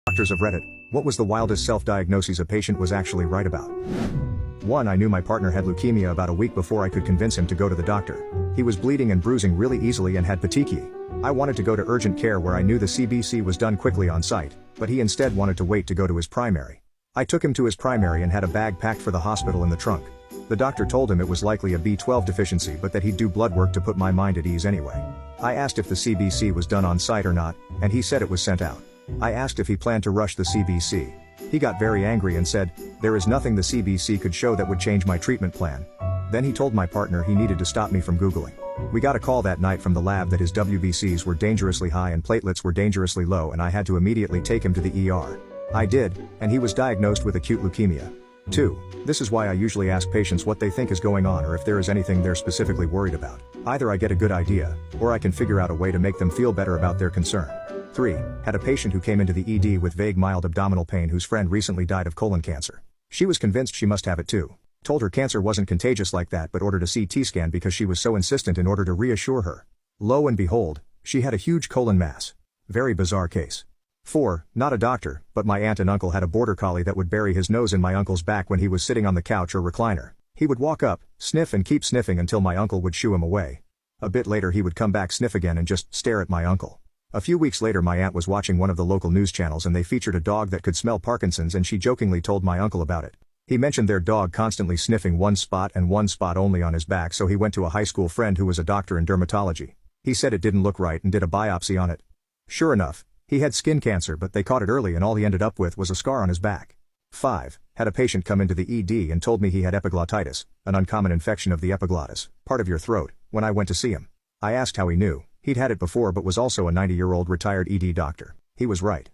Doctors of Reddit, what was the wildest self-diagnoses a patient was actually right about? 1. I knew my partner had leukemia about a week before I could convince him to go to the doctor. He was bleeding and bruising really easily and had petechiae. I wanted to go to urgent care where I knew the CBC was done quickly on site, but he instead wanted to wait to go to his primary. I took him to his primary and had a bag packed for the hospital in the trunk. The doctor told him it was likely a B12 deficiency but that he'd do blood work to put my mind at ease anyway. I asked if the CBC was done on site or not, and he said it was sent out. I asked if he planned to rush the CBC. He got very angry and said, "There is nothing the CBC could show that would change my treatment plan." Then he told my partner he needed to stop me from Googling. We got a call that night from the lab that his WBCs were dangerously high and platelets were dangerously low, and I had to immediately take him to the ER. I did, and he was diagnosed with acute leukemia. 2. This is why I usually ask patients what they think is going on or if there is anything they're specifically worried about. Either I get a good idea, or I can figure out a way to make them feel better about their concern. 3. Had a patient who came into the ED with vague mild abdominal pain whose friend recently died of colon cancer. She was convinced she must have it too. Told her cancer wasn't contagious like that but ordered a CT scan because she was so insistent in order to reassure her. Lo and behold, she had a huge colon mass. Very bizarre case. 4. Not a doctor, but my aunt and uncle had a border collie that would bury his nose in my uncle's back when he was sitting on the couch or recliner. He would walk up, sniff and keep sniffing until my uncle would shoo him away. A bit later he would come back, sniff again and just stare at my uncle. A few weeks later my aunt was watching one of the local news channels and they featured a dog that could smell Parkinson's, and she jokingly told my uncle about it. He mentioned their dog constantly sniffing one spot and one spot only on his back, so he went to a high school friend who was a doctor in dermatology. He said it didn't look right and did a biopsy on it. Sure enough, he had skin cancer, but they caught it early and all he ended up with was a scar on his back. 5. Had a patient come into the ED and told me he had epiglottitis, an uncommon infection of the epiglottis, part of your throat, when I went to see him. I asked how he knew. He'd had it before but was also a 90-year-old retired ED doctor. He was right.